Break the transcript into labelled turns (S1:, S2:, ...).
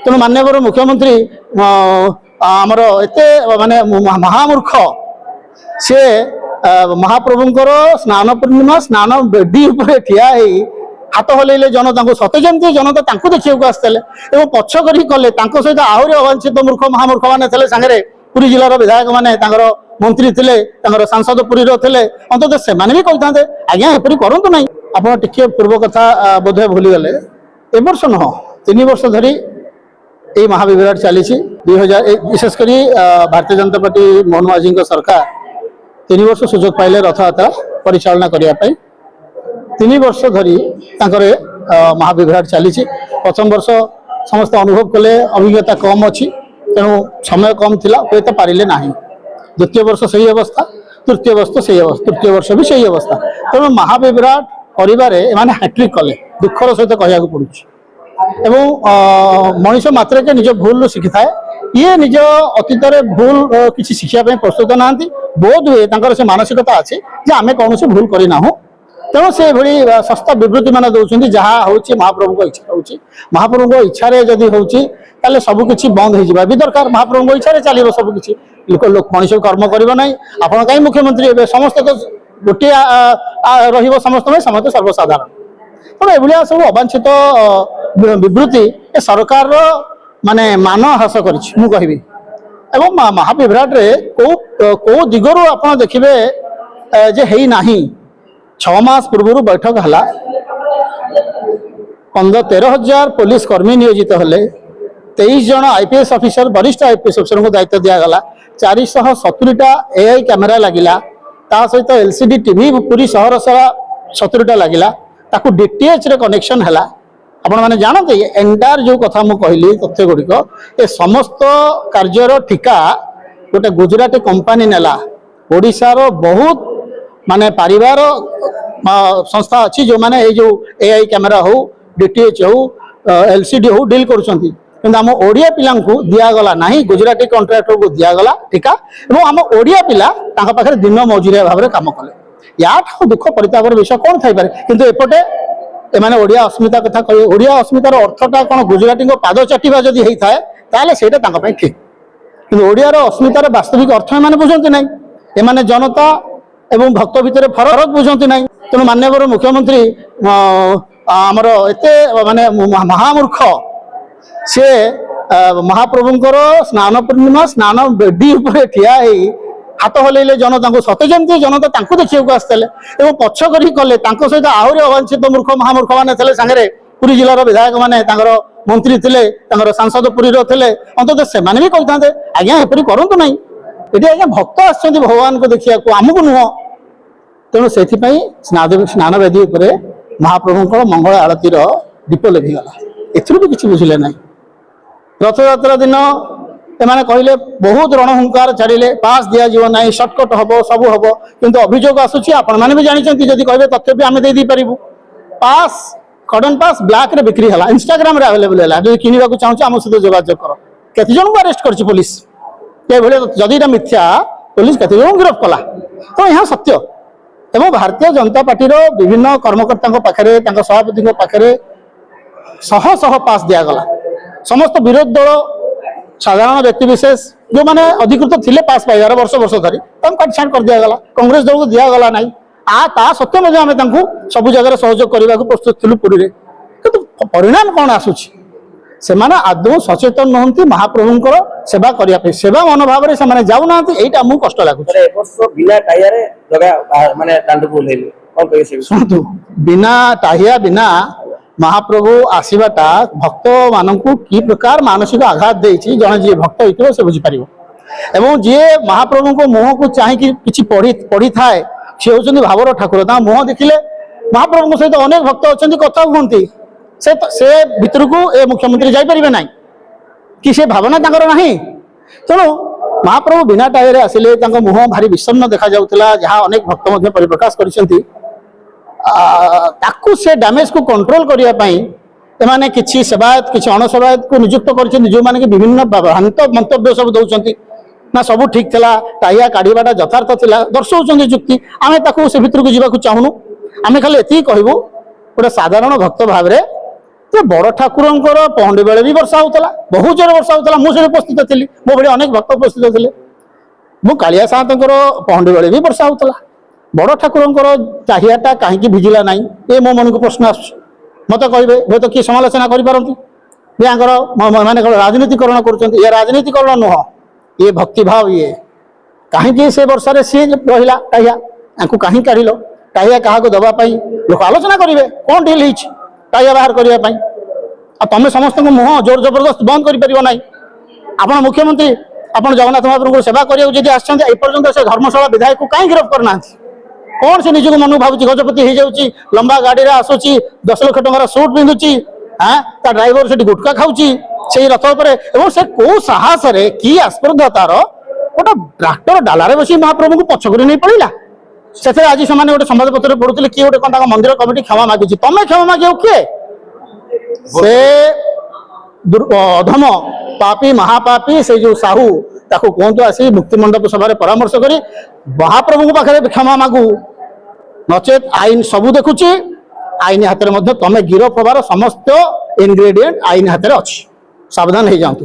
S1: तेणु माननीय मुख्यमंत्री आमर एत माने महामूर्ख सी महाप्रभुंर स्नान पूर्णिमा स्नान बेदी ठिया हाथ हल्ले जनता को सते जमी जनता देखा आसते पक्ष कले सहित आहरी अवांछित मूर्ख महामूर्ख मैंने सागर पुरी जिलार विधायक मैंने मंत्री थे सांसद पुरी थे अंत से भी कहते आज्ञा एपरी करूँ ना आप पूर्व कथा बोधे भूलीगले ए वर्ष नुह 3 वर्ष धरी ये महाविराट चली 2000 विशेषकर भारतीय जनता पार्टी मोहन माझी सरकार 3 वर्ष सुजोग पाइले रथयात्रा परिचालना करने 3 वर्ष धरी महाविराट चली प्रथम वर्ष समस्त अनुभव कले अभिज्ञता कम अच्छी तेणु समय कम थिला हुए तो पारे ना द्वितीय वर्ष सही अवस्था तृतीय वर्ष भी सही अवस्था तेणु महाविराट परिवार एमाने हैट्रिक कले दुखर सहित कहया पड़ुछि मनीष मात्र के निज भूल शिखी थाए ये निज अतीत भूल किसी शिक्षा प्रस्तुत ना बोध हुए से मानसिकता अच्छे आम कौन भूल करना तेणु से भली सस्ता विवृत्ति मान दौरान जहाँ हूँ महाप्रभु इच्छा हूँ महाप्रभु इच्छा जदि हूँ सबकि बंद हो दरकार महाप्रभु इच्छा चलो सबकि लोक मनीष कर्म करना आप कहीं मुख्यमंत्री समस्त तो गोटे समस्त समस्त सर्वसाधारण तेणु एभलिया सब अवांछित विवृत्ति सरकार माने मान ह्रास करी महाविराट कौ दिगरु आप देखिए जे है ना 6 मास पूर्व बैठक है 13,000 पुलिस कर्मी नियोजित हेले 23 जन आईपीएस ऑफिसर वरिष्ठ आईपीएस ऑफिसर को दायित्व दिगला 470टा एआई कैमेरा लगिला ता सहित एलसीडी टीवी पूरी सहर सारा 70टा लगिला ताकू डीटीएच रे कनेक्शन है आपण मैंने जानते एंटायर जो कथा मुझे कहली तथ्य गुड़िक ए समस्त कार्यर ठिका गोटे गुजराती कंपनी नेला ओडिशार बहुत माने परिवार संस्था अच्छी जो माने जो एआई कैमेरा हो डीटीएच हो एलसीडी हो डील करुछंती किंतु आम ओडिया पिला दिगला ना गुजराती कंट्राक्टर को दिगला ठिका और आम ओडिया पिला पाखे दिन मजुरिया भाव में कम कले या दुख परितापर विषय कौन थी किंतु एपटे एमाने ओडिया अस्मिता कथा कह ओडिया अस्मितार अर्थटा कौन गुजराती पाद चाटिबा जदि होता है ताले सेटा ठीक किंतु ओडियार अस्मितार वास्तविक अर्थ एमाने बुझंती नहीं एमाने जनता एवं भक्त भितर फरक बुझंती नहीं तेणु माननीय मुख्यमंत्री आमर एत माने महामूर्ख सी महाप्रभुंर स्नान पूर्णिमा स्नान बेदी ठिया हाथ हल्ले जनता को सते जमी जनता देखा आसते पक्ष कले सहित आहरी अवांछित मूर्ख महामूर्ख मैंने सागर पुरी जिलार विधायक मैंने मंत्री थे सांसद पुरी थे अंत से भी कहते आज्ञा एपरी करूँ ना ये आज्ञा भक्त आसछन्ति भगवान को देखा आमको नुह तेणु से स्नान वेदी महाप्रभु मंगल आरतीर दीप लिभिगला एथुर भी किसी बुझिले ना रथयात्रा दिन एमाने कहले बहुत रणहुंकार छाड़िले पास दि जाव ना सर्टकट हम सब हम किंतु अभियोग आसूची आपण मैंने भी जानते जदि कहे तथ्य भी आम दे पारू पास कड़न पास ब्लैक रे बिक्री है इंस्टाग्राम रे अवेलेबल है जो किनिबा को चाहूँ आम सहित जोगाजोग कर केते जन को अरेस्ट करछि पुलिस जदि मिथ्या पुलिस केते जन गिरफ कला तो यहाँ सत्य एवं भारतीय जनता पार्टी विभिन्न कर्मकर्ता पाखे सभापति पाखे शह शह पास दिगला समस्त विरोध दल साधारण व्यक्ति विशेष जो मैंने अधिकृत थे पास पाइबार वर्ष वर्ष धरी काटछाट कर दिगला कांग्रेस दल को दिगला ना ता सत्य आम सब जगह सहयोग करने को प्रस्तुत थिलु पुरी किंतु परिणाम कौन आसूची से आदौ सचेतन नुहति महाप्रभुंर सेवा करने सेवा मनोभाव से जाऊना यहाँ मुझे कष्ट लगुच शुणु बिना टाहिया बिना महाप्रभु आसवाटा भक्त मान कि प्रकार मानसिक आघात देती जड़े जी भक्त हो से बुझीपार एवं जी महाप्रभु को मुह को चाहिए कि पढ़ी थाए सी हूँ भावर ठाकुर मुह देखिले महाप्रभु सहित अनेक भक्त अच्छा कथा कहती से भितर को ए मुख्यमंत्री जापर ना कि से भावना ना तेणु महाप्रभु बिना टाइम आसिले मुह भारी विषन्न देखा जाऊला जहाँ अनेक भक्त परिप्रकाश कर से डैमेज को कंट्रोल करने किसी सेवायत किसी अणसेवायत को नियुक्त कर जो मैंने विभिन्न भ्रांत मंतव्य सब दौरान ना सब ठीक था टाइया काढ़ाटा यथार्थ था दर्शाऊँ जुक्ति आम से भितर को जावाक चाहूनु आम खाली ये कहूँ गोटे साधारण भक्त भाव में ଯେ ବଡ଼ ଠାକୁରଙ୍କର ପହଣ୍ଡି ବେଳେ ବି ବର୍ଷା ହେଉଥିଲା, ବହୁତ ଜୋରରେ ବର୍ଷା ହେଉଥିଲା। ମୁଁ ସେଠି ଉପସ୍ଥିତ ଥିଲି, ମୋ ଭଳି ଅନେକ ଭକ୍ତ ଉପସ୍ଥିତ ଥିଲେ। ମୁଁ କାଳିଆ ସାଆନ୍ତଙ୍କର ପହଣ୍ଡି ବେଳେ ବି ବର୍ଷା ହେଉଥିଲା। ବଡ଼ ଠାକୁରଙ୍କର ଚାହିଆଟା କାହିଁକି ଭିଜିଲା ନାହିଁ, ଏ ମୋ ମନକୁ ପ୍ରଶ୍ନ ଆସୁଛି। ମୋତେ କହିବେ, ହୁଏତ କିଏ ସମାଲୋଚନା କରିପାରନ୍ତି ଯେ ଆଙ୍କର ମାନେ ରାଜନୀତିକରଣ କରୁଛନ୍ତି। ଏ ରାଜନୀତିକରଣ ନୁହଁ, ଇଏ ଭକ୍ତିଭାବ। ଇଏ କାହିଁକି ସେ ବର୍ଷାରେ ସିଏ ରହିଲା ଟାହିଆ, ୟାଙ୍କୁ କାହିଁକି କାଢ଼ିଲ? ଟାହିଆ କାହାକୁ ଦେବା ପାଇଁ ଲୋକ ଆଲୋଚନା କରିବେ, କ'ଣ ଡିଲ୍ ହେଇଛି ଟାହିଆ ବାହାର କରିବା ପାଇଁ। ଆଉ ତମେ ସମସ୍ତଙ୍କୁ ମୁହଁ ଜୋର ଜବରଦସ୍ତ ବନ୍ଦ କରିପାରିବ ନାହିଁ। ଆପଣ ମୁଖ୍ୟମନ୍ତ୍ରୀ, ଆପଣ ଜଗନ୍ନାଥ ମହାପ୍ରଭୁଙ୍କୁ ସେବା କରିବାକୁ ଯଦି ଆସିଛନ୍ତି, ଏପର୍ଯ୍ୟନ୍ତ ସେ ଧର୍ମଶାଳା ବିଧାୟକକୁ କାହିଁ ଗିରଫ କରିନାହାନ୍ତି? କ'ଣ ସେ ନିଜକୁ ମନକୁ ଭାବୁଛି ଗଜପତି ହେଇଯାଉଛି, ଲମ୍ବା ଗାଡ଼ିରେ ଆସୁଛି, 10 ଲକ୍ଷ ଟଙ୍କାର ସୁଟ୍ ପିନ୍ଧୁଛି, ତା ଡ୍ରାଇଭର ସେଠି ଗୁଟକା ଖାଉଛି ସେଇ ରଥ ଉପରେ, ଏବଂ ସେ କୋଉ ସାହସରେ କି ଆସ୍ପର୍ଦ୍ଧା ତାର ଗୋଟେ ଟ୍ରାକ୍ଟର ଡାଲାରେ ବସି ମହାପ୍ରଭୁଙ୍କୁ ପଛକରି ନେଇ ପଡ଼ିଲା। ସେଥିରେ ଆଜି ସେମାନେ ଗୋଟେ ସମ୍ବାଦପତ୍ରରେ ପଢୁଥିଲେ, କିଏ ଗୋଟେ କ'ଣ ତାଙ୍କ ମନ୍ଦିର କମିଟି କ୍ଷମା ମାଗୁଛି। ତମେ କ୍ଷମା ମାଗିବ କିଏ? ସେ ଅଧମ ପାପୀ ମହାପାପୀ ସେ ଯୋଉ ସାହୁ, ତାକୁ କୁହନ୍ତୁ ଆସି ମୁକ୍ତିମଣ୍ଡପ ସଭାରେ ପରାମର୍ଶ କରି ମହାପ୍ରଭୁଙ୍କ ପାଖରେ କ୍ଷମା ମାଗୁ, ନଚେତ୍ ଆଇନ ସବୁ ଦେଖୁଛି। ଆଇନ ହାତରେ ମଧ୍ୟ ତମେ ଗିରଫ ହେବାର ସମସ୍ତ ଇନଗ୍ରେଡିଏଣ୍ଟ ଆଇନ ହାତରେ ଅଛି। ସାବଧାନ ହେଇଯାଆନ୍ତୁ।